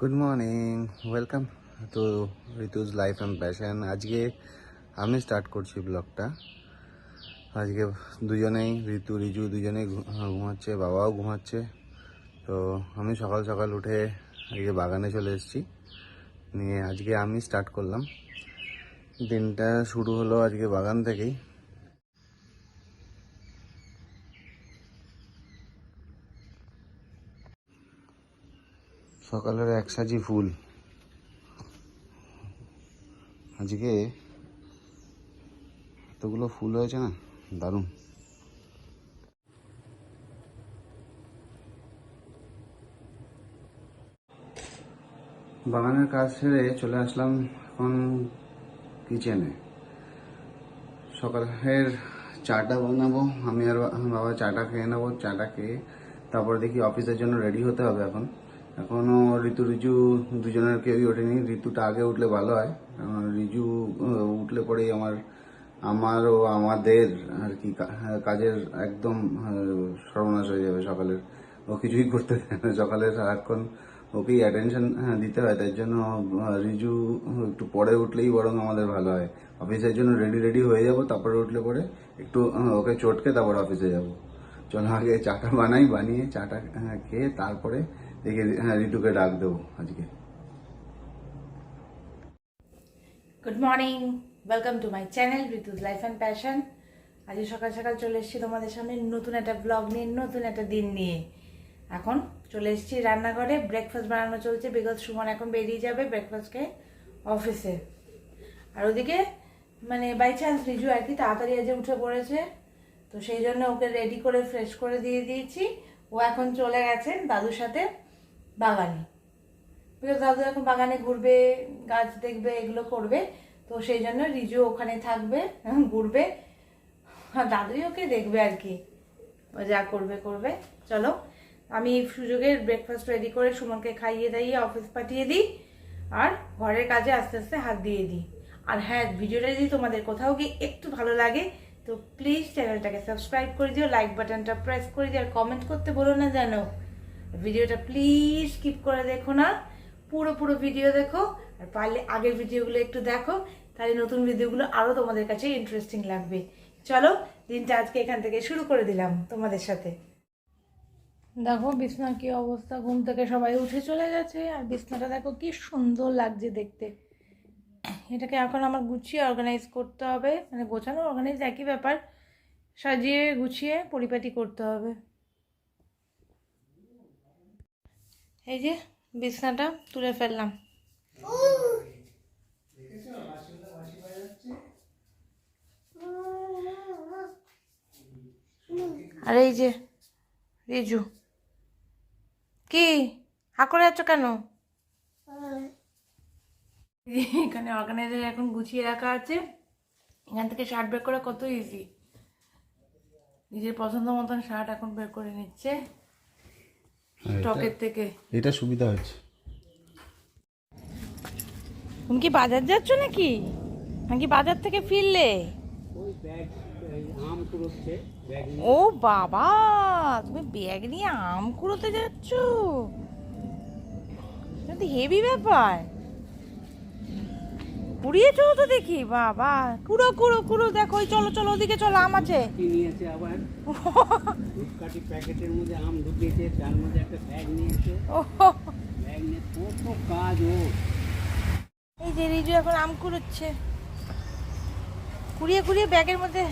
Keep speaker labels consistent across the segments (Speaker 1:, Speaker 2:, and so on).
Speaker 1: Good morning, welcome to Ritu's life and passion. আজকে আমি start করছি ব্লগটা। আজকে দুজনেই রিজু দুজনেই ঘুমাচ্ছে, বাবাও ঘুমাচ্ছে। তো আমি সকাল সকাল উঠে আজকে বাগানে চলে এসেছি নিয়ে। আজকে আমি স্টার্ট করলাম, দিনটা শুরু হলো আজকে বাগান থেকেই। সকালের একসাজি ফুল আজকে এতগুলো ফুল হয়েছে না, দারুণ। বাগানের কাজ সেরে চলে আসলাম এখন কিচেনে। সকালের চাটা বানাবো আমি আর বাবা। চাটা খেয়ে নেবো। চাটা খেয়ে তারপরে দেখি অফিসের জন্য রেডি হতে হবে। এখনও রিজু দুজনের কেউই ওঠেনি। ঋতুটা আগে উঠলে ভালো হয়, কারণ রিজু উঠলে পরেই আমার ও আমাদের আর কি কাজের একদম সর্বনাশ হয়ে যাবে সকালের। ও কিছুই করতে দেয় না সকালে, সারাক্ষণ ওকেই অ্যাটেনশন দিতে হয়। তাই জন্য রিজু একটু পরে উঠলেই বরং আমাদের ভালো হয়। অফিসের জন্য রেডি হয়ে যাব, তারপরে উঠলে পরে একটু ওকে চটকে তারপর অফিসে যাব। চলো আগে চাটা বানাই, বানিয়ে চাটা খেয়ে তারপরে দেখে ঋতুকে ডাক দেবো আজকে।
Speaker 2: Good morning, welcome to my channel Ritu's life and passion. আজকে সকাল সকাল চলে এসেছি তোমাদের সামনে নতুন একটা ব্লগ নিয়ে, নতুন একটা দিন নিয়ে। এখন চলে এসেছি রান্নাঘরে, ব্রেকফাস্ট বানানো চলছে। বিকজ সুমন এখন বেরিয়ে যাবে ব্রেকফাস্টকে অফিসে। আর ওদিকে মানে বাই চান্স রিজু আর কি তাড়াতাড়ি আজ উঠে পড়েছে, তো সেই জন্য ওকে রেডি করে ফ্রেশ করে দিয়ে দিয়েছি। ও এখন চলে গেছে দাদুর সাথে বাগানে। বিকজ দাদু এখন বাগানে ঘুরবে, গাছ দেখবে, এগুলো করবে। তো সেই জন্য রিজু ওখানে থাকবে, ঘুরবে, আর দাদুই ওকে দেখবে আর কি। ও যা করবে করবে। চলো আমি সুযোগের ব্রেকফাস্ট রেডি করে সুমনকে খাইয়ে দাইয়ে অফিস পাঠিয়ে দিই, আর ঘরের কাজে আস্তে আস্তে হাত দিয়ে দিই। আর হ্যাঁ, ভিডিওটা যদি তোমাদের কোথাও গিয়ে একটু ভালো লাগে তো প্লিজ চ্যানেলটাকে সাবস্ক্রাইব করে দিও, লাইক বাটনটা প্রেস করে দিও, আর কমেন্ট করতে বলো না জানো। ভিডিওটা প্লিজ স্কিপ করে দেখো না, পুরো ভিডিও দেখো। আর পারলে আগের ভিডিওগুলো একটু দেখো, তাহলে নতুন ভিডিওগুলো আরও তোমাদের কাছে ইন্টারেস্টিং লাগবে। চলো দিনটা আজকে এখান থেকে শুরু করে দিলাম তোমাদের সাথে। দেখো বিছনার কি অবস্থা, ঘুম থেকে সবাই উঠে চলে গেছে, আর বিছনাটা দেখো কি সুন্দর লাগছে দেখতে। এটাকে এখন আমার গুছিয়ে অর্গানাইজ করতে হবে, মানে গোছানো অর্গানাইজ একই ব্যাপার, সাজিয়ে গুছিয়ে পরিপাটি করতে হবে। এই যে বিছনাটা তুলে ফেললাম। আর এই যে রিজু, কি হা করে যাচ্ছ কেন? এখানে অর্গানাইজার এখন গুছিয়ে রাখা আছে। এখান থেকে শার্ট বের করা কত ইজি। নিজের পছন্দ মতন শার্ট এখন বের করে নিচ্ছে স্টকের থেকে।
Speaker 1: এটা সুবিধা হচ্ছে।
Speaker 2: তুমি কি বাজার যাচ্ছ নাকি? নাকি বাজার থেকে ফিরলে? ও বাবা, তুমি ব্যাগ নিয়ে আম কুড়োতে যাচ্ছ? হেভি ব্যাপার। কুড়িয়েছো তো দেখি, বাবা কুড়ো কুড়ো কুড়ো। দেখো ওই চলো চলো ওদিকে চলো, আম আছে।
Speaker 3: নিয়েছে আবার ধূপকাঠি প্যাকেটের মধ্যে আম ঢুকিয়েছে, তার মধ্যে একটা ব্যাগ নিয়েছে। ব্যাগ নিয়ে কত কাজ ও।
Speaker 2: এই যে রিজু এখন আম কুড়োচ্ছে, কুড়িয়ে কুড়িয়ে ব্যাগের মধ্যে।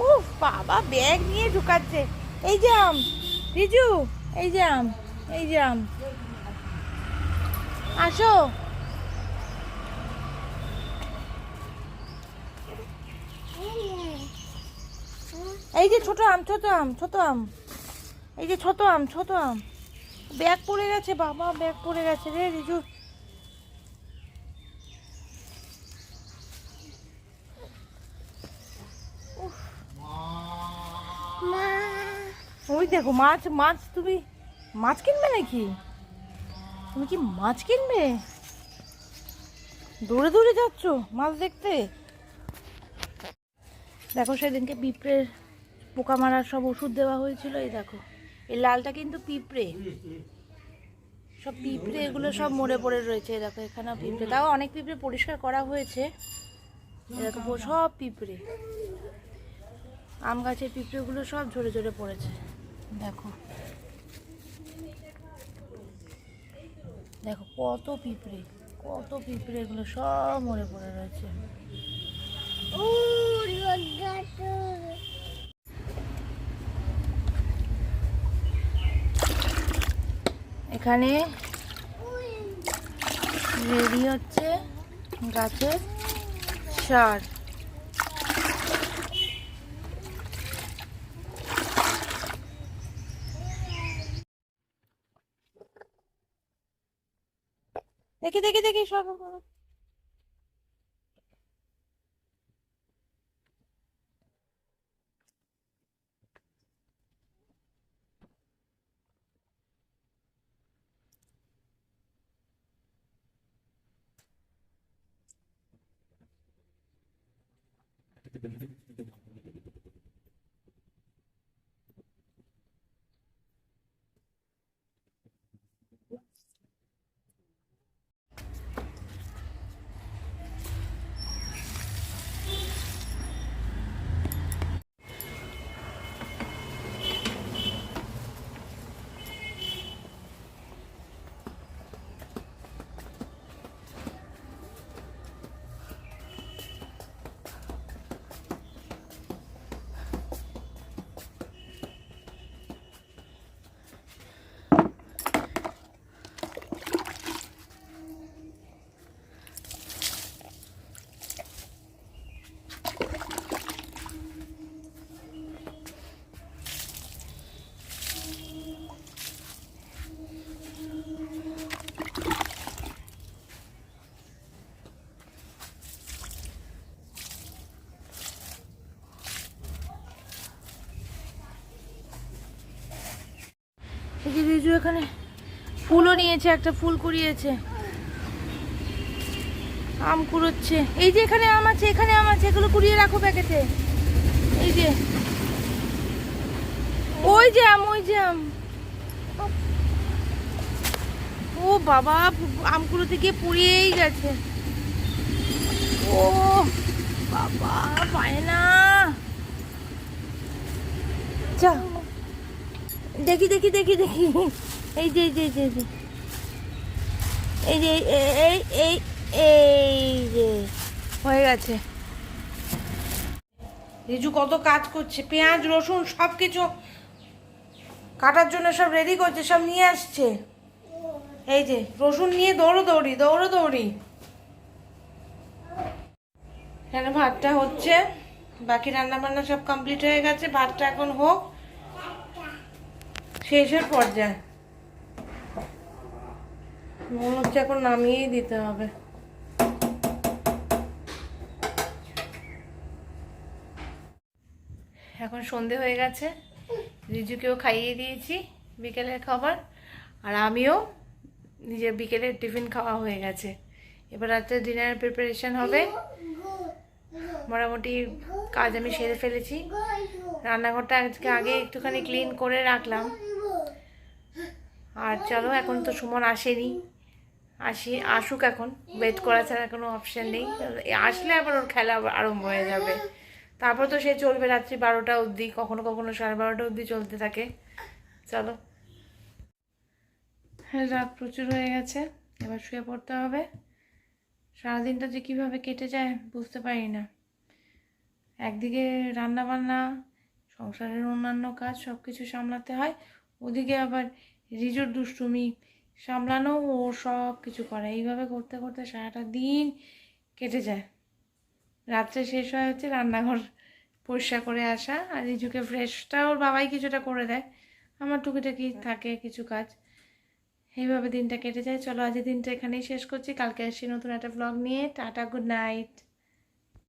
Speaker 2: ও বাবা, ব্যাগ নিয়ে ঢুকাচ্ছে। এই যে আম রিজু, এই যে আম, এই যে আম, আসো। এই যে ছোট আম, ছোট আম, ছোট আম, এই যে ছোট আম, ছোট আম। ব্যাগ পড়ে গেছে বাবা, ব্যাগ পড়ে গেছে রে রিজু। ওই দেখো মাছ, মাছ। তুমি মাছ কিনবে নাকি? তুমি কি মাছ কিনবে? দৌড়ে দৌড়ে যাচ্ছ মাছ দেখতে। দেখো সেদিনকে পিঁপড়ের পোকা মারার সব ওষুধ দেওয়া হয়েছিল। এই দেখো, এই লালটা কিন্তু পিঁপড়ে। সব পিঁপড়ে এগুলো সব মরে পড়ে রয়েছে। দেখো এখানেও পিঁপড়ে, তাও অনেক পিঁপড়ে পরিষ্কার করা হয়েছে। দেখো সব পিঁপড়ে, আম গাছের পিঁপড়েগুলো সব ঝরে ঝরে পড়েছে। দেখো দেখো কত পিঁপড়ে, কত পিঁপড়ে, এগুলো সব মরে পড়ে রয়েছে। এখানে রেডি হচ্ছে গাছের সার। দেখি দেখি দেখি সব এই যে রিজু এখানে ফুলও নিয়েছে, একটা ফুল কুড়িয়েছে, আম কুড়োচ্ছে। এই যে এখানে আম আছে, এখানে আম আছে, এগুলো কুড়িয়ে রাখো প্যাকেটে। এই যে ওই যে আম, ওই যে আম। ও বাবা, আম কুড়োতে গিয়ে পুড়িয়েই গেছে। ও বাবা, পায় না। যা দেখি দেখি দেখি দেখি, এই যে এই যে এই যে এই যে এই এই এই যে হয়ে গেছে। রিজু কত কাজ করছে, পেঁয়াজ রসুন সব কিছু কাটার জন্য সব রেডি করছে, সব নিয়ে আসছে। এই যে রসুন নিয়ে দৌড়োদৌড়ি দৌড়োদৌড়ি। এখানে ভাতটা হচ্ছে, বাকি রান্না বান্না সব কমপ্লিট হয়ে গেছে। ভাতটা এখন হোক, শেষের পর্যায়ে মনে হচ্ছে এখন নামিয়েই দিতে হবে। এখন সন্ধে হয়ে গেছে, রিজুকেও খাইয়ে দিয়েছি বিকেলের খাবার, আর আমিও নিজের বিকেলের টিফিন খাওয়া হয়ে গেছে। এবার রাত্রে ডিনারের প্রিপারেশন হবে। মোটামুটি কাজ আমি সেরে ফেলেছি। রান্নাঘরটা আজকে আগে একটুখানি ক্লিন করে রাখলাম। আর চলো, এখন তো সুমন আসেনি, আসুক, এখন ওয়েট করা ছাড়া কোনো অপশান নেই। আসলে আবার ওর খেলা আরম্ভ হয়ে যাবে। তারপর তো সে চলবে রাত্রি 12টা অবধি, কখনো কখনো 12:30 অবধি চলতে থাকে। চলো, হ্যাঁ রাত প্রচুর হয়ে গেছে, এবার শুয়ে পড়তে হবে। সারাদিনটা যে কীভাবে কেটে যায় বুঝতে পারি না। একদিকে রান্না বান্না, সংসারের অন্যান্য কাজ সব কিছু সামলাতে হয়, ওদিকে আবার রিজুর দুষ্টুমি সামলানো, ও সব কিছু করে। এইভাবে করতে করতে সারাটা দিন কেটে যায়। রাত্রে শেষ হয় হচ্ছে রান্নাঘর পরিষ্কার করে আসা, আর রিজুকে ফ্রেশটা ওর বাবাই কিছুটা করে দেয়, আমার টুকিটাকি থাকে কিছু কাজ। এইভাবে দিনটা কেটে যায়। চলো, আজকের দিনটা এখানেই শেষ করছি, কালকে আসছি নতুন একটা ব্লগ নিয়ে। Tata, good night.